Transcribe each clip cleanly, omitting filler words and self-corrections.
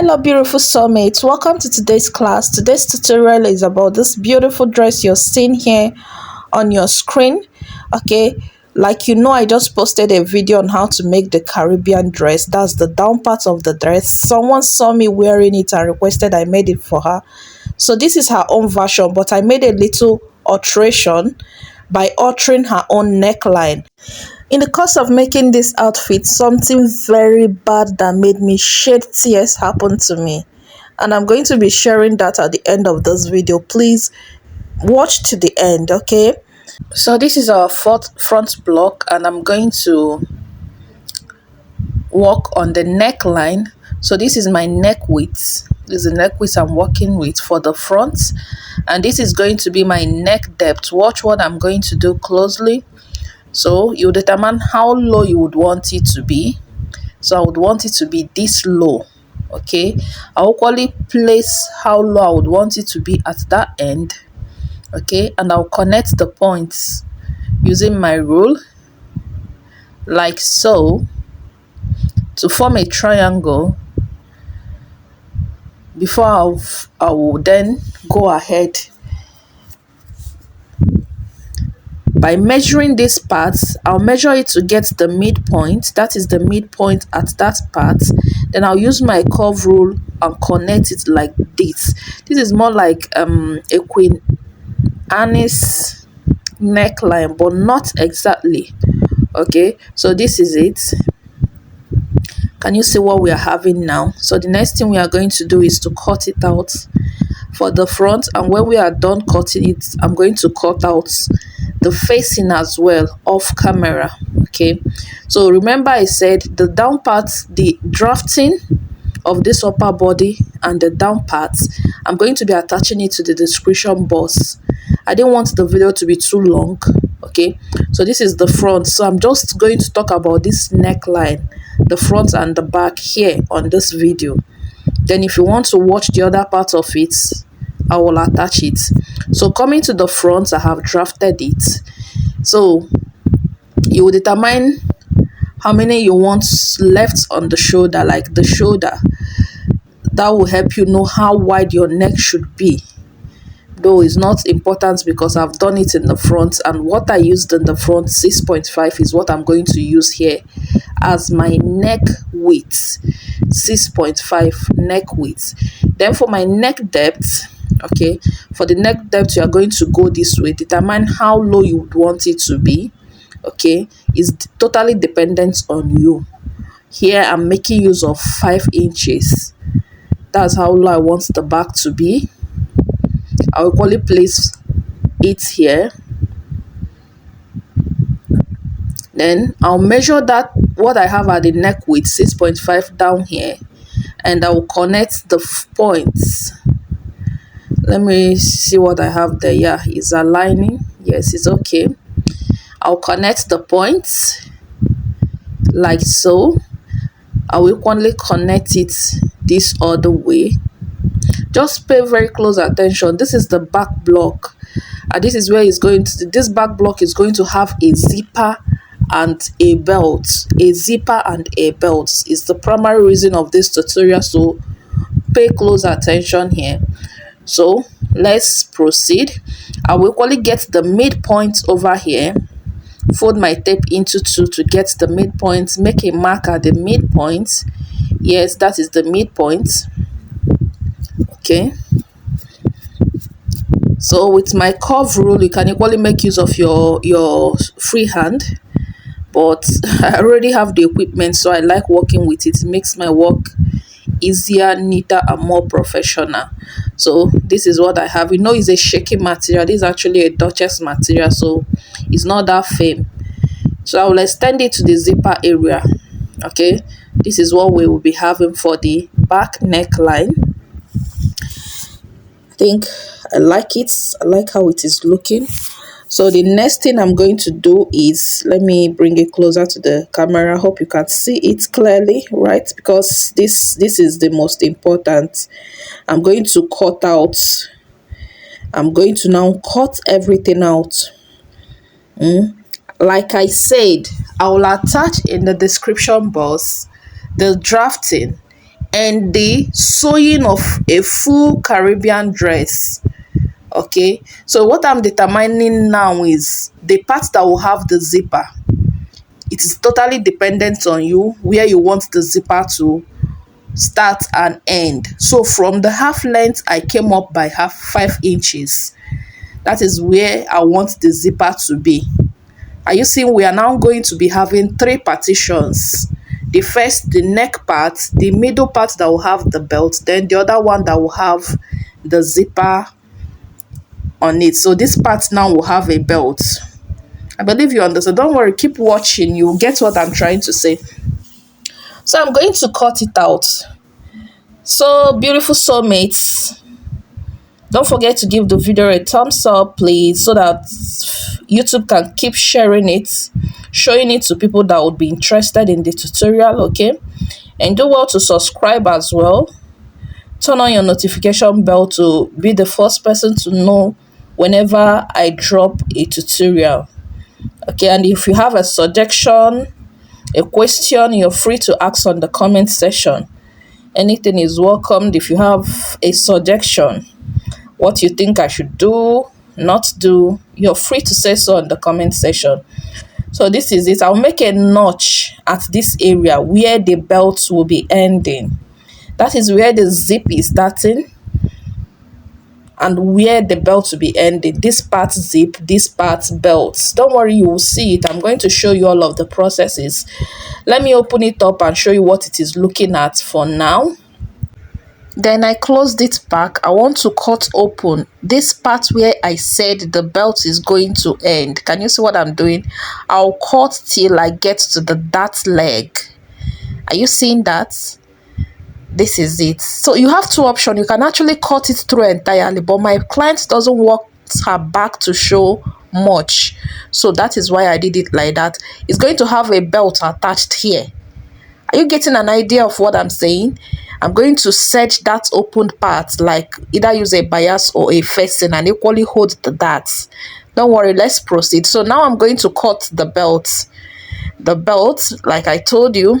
Hello beautiful soulmates, welcome to today's class. Today's tutorial is about this beautiful dress you're seeing here on your screen. Okay, like I just posted a video on how to make the Caribbean dress. That's the down part of the dress. Someone saw me wearing it and requested I made it for her. So this is her own version, but I made a little alteration by altering her own neckline. In the course of making this outfit, something very bad that made me shed tears happened to me. And I'm going to be sharing that at the end of this video. Please watch to the end, okay? So this is our front block, and I'm going to work on the neckline. So this is my neck width. This is the neck width I'm working with for the front. And this is going to be my neck depth. Watch what I'm going to do closely. So you determine how low you would want it to be. So I would want it to be this low. Okay, I'll equally place how low I would want it to be at that end. Okay, and I'll connect the points using my rule like so to form a triangle. Before I will then go ahead by measuring this part. I'll measure it to get the midpoint. That is the midpoint at that part. Then I'll use my curve rule and connect it like this. This is more like a Queen Anne's neckline, but not exactly. Okay, so this is it. Can you see what we are having now? So the next thing we are going to do is to cut it out for the front, and when we are done cutting it, I'm going to cut out the facing as well off camera. Okay, so remember I said the down part, the drafting of this upper body and the down part, I'm going to be attaching it to the description box. I didn't want the video to be too long. Okay, so this is the front, so I'm just going to talk about this neckline, the front and the back here on this video. Then if you want to watch the other part of it, I will attach it. So coming to the front, I have drafted it. So you will determine how many you want left on the shoulder, like the shoulder. That will help you know how wide your neck should be. Though it's not important because I've done it in the front, and what I used in the front, 6.5, is what I'm going to use here as my neck width. 6.5 neck width. Then for my neck depth, okay, for the neck depth you are going to go this way. Determine how low you would want it to be. Okay, it's totally dependent on you. Here I'm making use of 5 inches. That's how low I want the back to be. I'll equally place it here. Then I'll measure that what I have at the neck width, 6.5, down here, and I will connect the points. Let me see what I have there. Yeah, it's aligning. Yes, it's okay. I'll connect the points like so. I will equally connect it this other way. Just pay very close attention. This is the back block, and this is where it's going to, this back block is going to have a zipper and a belt. A zipper and a belt is the primary reason of this tutorial, so pay close attention here. So let's proceed. I will equally get the midpoint over here, fold my tape into 2 to get the midpoint, make a mark at the midpoint. Yes, that is the midpoint. Okay, so with my curve rule, you can equally make use of your free hand, but I already have the equipment, so I like working with it. It makes my work easier, neater, and more professional. So this is what I have. You know, it's a shaky material. This is actually a Duchess material, so it's not that firm. So I will extend it to the zipper area. Okay, this is what we will be having for the back neckline. I think I like it. I like how it is looking. So the next thing I'm going to do is, let me bring it closer to the camera. I hope you can see it clearly, right? Because this is the most important. I'm going to cut out. I'm going to now cut everything out. Like I said, I will attach in the description box the drafting and the sewing of a full Caribbean dress. Okay, so what I'm determining now is the part that will have the zipper. It is totally dependent on you where you want the zipper to start and end. So from the half length, I came up by 5 inches. That is where I want the zipper to be. Are you seeing? We are now going to be having 3 partitions. The first, the neck part, the middle part that will have the belt, then the other one that will have the zipper on it. So this part now will have a belt. I believe you understand. Don't worry, keep watching. You'll get what I'm trying to say. So I'm going to cut it out. So beautiful soulmates, don't forget to give the video a thumbs up, please, so that YouTube can keep sharing it, showing it to people that would be interested in the tutorial. Okay, and do well to subscribe as well. Turn on your notification bell to be the first person to know whenever I drop a tutorial. Okay, and if you have a suggestion, a question, you're free to ask on the comment section. Anything is welcomed. If you have a suggestion, what you think I should do, not do, you're free to say so in the comment section. So this is it. I'll make a notch at this area where the belt will be ending. That is where the zip is starting and where the belt will be ending. This part zip, this part belt. Don't worry, you will see it. I'm going to show you all of the processes. Let me open it up and show you what it is looking at for now. Then I closed it back. I want to cut open this part where I said the belt is going to end. Can you see what I'm doing? I'll cut till I get to the dart leg. Are you seeing that? This is it. So you have 2 options. You can actually cut it through entirely, but my client doesn't want her back to show much, so that is why I did it like that. It's going to have a belt attached here. Are you getting an idea of what I'm saying? I'm going to set that opened part, like either use a bias or a facing, and equally hold the darts. Don't worry, let's proceed. So now I'm going to cut the belt. The belt, like I told you,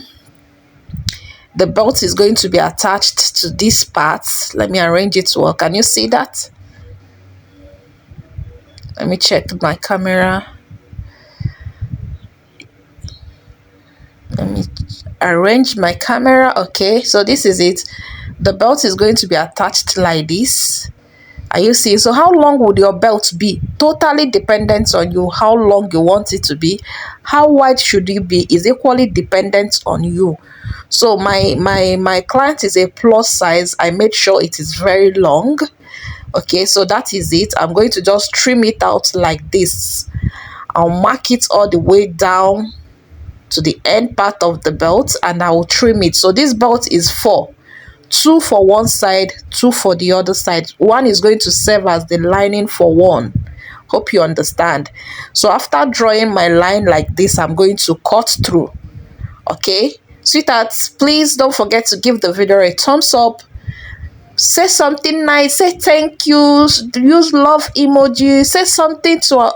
the belt is going to be attached to this part. Let me arrange it well. Can you see that? Let me check my camera. Let me arrange my camera. Okay, so this is it. The belt is going to be attached like this. Are you seeing? So how long would your belt be? Totally dependent on you, how long you want it to be. How wide should it be is equally dependent on you. So my client is a plus size. I made sure it is very long. Okay, so that is it. I'm going to just trim it out like this. I'll mark it all the way down to the end part of the belt, and I will trim it. So this belt is 4. 2 for one side, 2 for the other side. One is going to serve as the lining for one. Hope you understand. So after drawing my line like this, I'm going to cut through. Okay, sweethearts, please don't forget to give the video a thumbs up. Say something nice, say thank you, use love emoji, say something to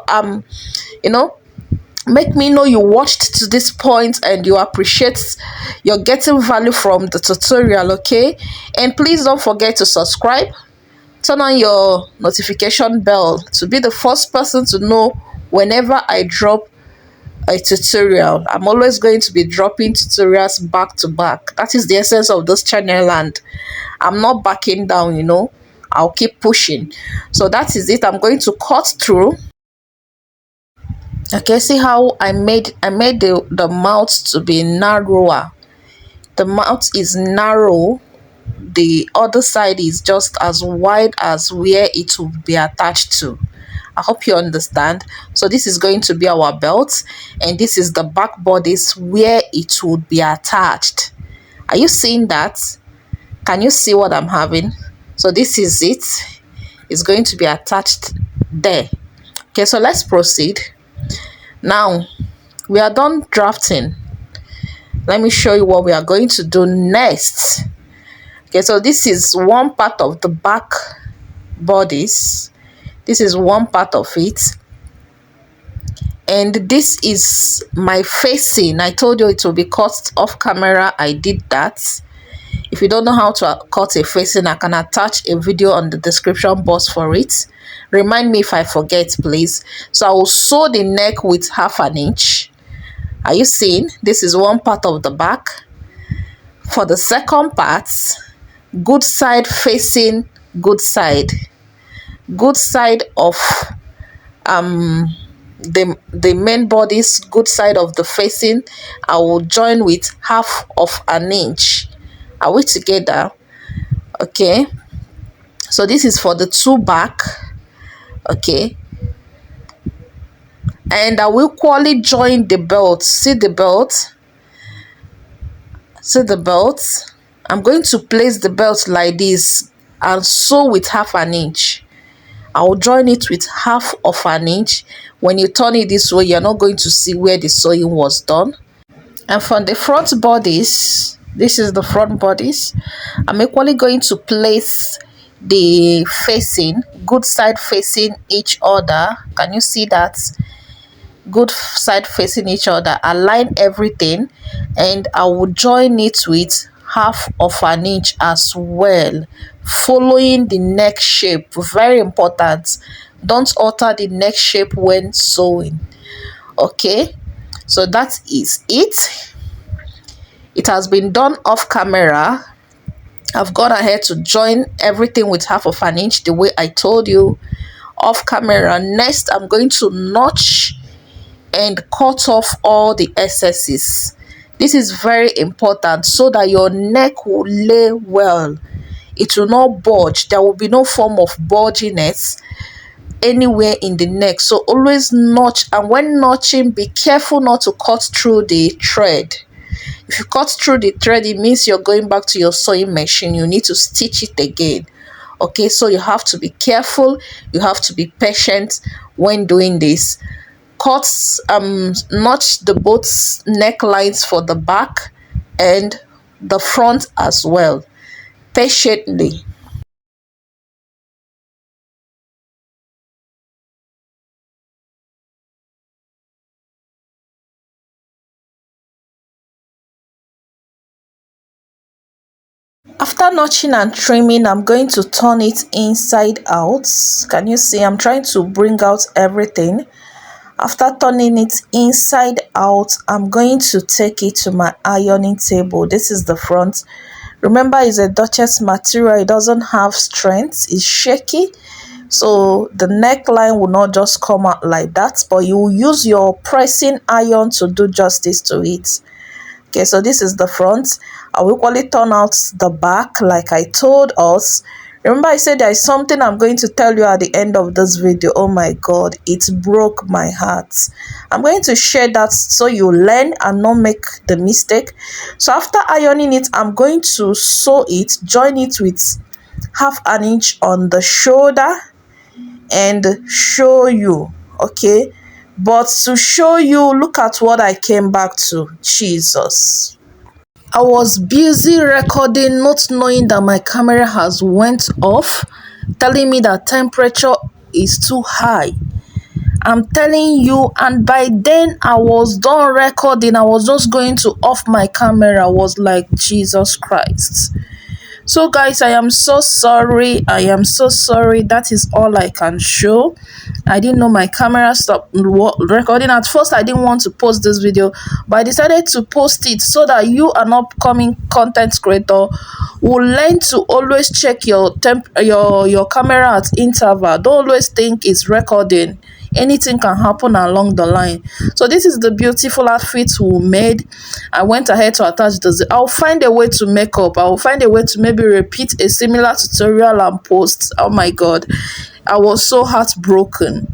make me know you watched to this point and you appreciate, you're getting value from the tutorial. Okay, and please don't forget to subscribe, turn on your notification bell to be the first person to know whenever I drop a tutorial. I'm always going to be dropping tutorials back to back. That is the essence of this channel, and I'm not backing down, I'll keep pushing. So that is it. I'm going to cut through. Okay, see how I made the mouth to be narrower. The mouth is narrow, the other side is just as wide as where it will be attached to. I hope you understand. So this is going to be our belt, and this is the back bodice where it would be attached. Are you seeing that? Can you see what I'm having? So this is it. It's going to be attached there. Okay, so let's proceed. Now we are done drafting. Let me show you what we are going to do next. Okay, so this is one part of the back bodice. This is one part of it, and this is my facing. I told you it will be cut off camera. I did that. If you don't know how to cut a facing, I can attach a video on the description box for it. Remind me if I forget, please. So I will sew the neck with 1/2 inch. Are you seeing? This is one part of the back. For the second part, good side facing good side. Good side of the main body's good side of the facing, I will join with 1/2 inch. Are we together? Okay, so this is for the two back. Okay, and I will equally join the belt. See the belt? See the belt? I'm going to place the belt like this and sew with 1/2 inch. I will join it with 1/2 inch. When you turn it this way, you're not going to see where the sewing was done. And from the front bodies, this is the front bodies, I'm equally going to place the facing, good side facing each other. Can you see that? Good side facing each other. Align everything, and I will join it with 1/2 inch as well, following the neck shape. Very important, don't alter the neck shape when sewing. Okay, so that is it. It has been done off camera. I've gone ahead to join everything with 1/2 inch the way I told you off camera. Next, I'm going to notch and cut off all the excesses. This is very important so that your neck will lay well. It will not bulge. There will be no form of bulginess anywhere in the neck. So always notch, and when notching, be careful not to cut through the thread. If you cut through the thread, it means you're going back to your sewing machine. You need to stitch it again. Okay, so you have to be careful. You have to be patient when doing this. Notch the both necklines for the back and the front as well, patiently. After notching and trimming, I'm going to turn it inside out. Can you see? I'm trying to bring out everything. After turning it inside out, I'm going to take it to my ironing table. This is the front. Remember, it's a Duchess material. It doesn't have strength. It's shaky. So the neckline will not just come out like that, but you will use your pressing iron to do justice to it. Okay, so this is the front. I will equally turn out the back like I told us. Remember, I said there is something I'm going to tell you at the end of this video. Oh my God, it broke my heart. I'm going to share that so you learn and not make the mistake. So after ironing it, I'm going to sew it, join it with 1/2 inch on the shoulder and show you. Okay, but to show you, look at what I came back to. Jesus, I was busy recording, not knowing that my camera has went off, telling me that temperature is too high. I'm telling you, and by then I was done recording. I was just going to off my camera. I was like, Jesus Christ. So guys, I am so sorry. I am so sorry. That is all I can show. I didn't know my camera stopped recording. At first, I didn't want to post this video, but I decided to post it so that you, an upcoming content creator, will learn to always check your camera at interval. Don't always think it's recording. Anything can happen along the line. So this is the beautiful outfit we made. I went ahead to attach this. I'll find a way to make up. I'll find a way to maybe repeat a similar tutorial and post. Oh my God, I was so heartbroken.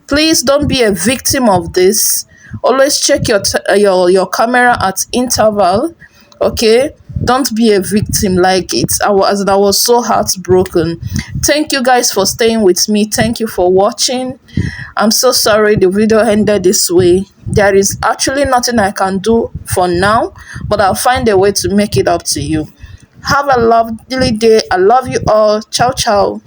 Please don't be a victim of this. Always check your camera at interval. Okay, don't be a victim like it. I was so heartbroken. Thank you guys for staying with me. Thank you for watching. I'm so sorry the video ended this way. There is actually nothing I can do for now, but I'll find a way to make it up to you. Have a lovely day. I love you all. Ciao ciao.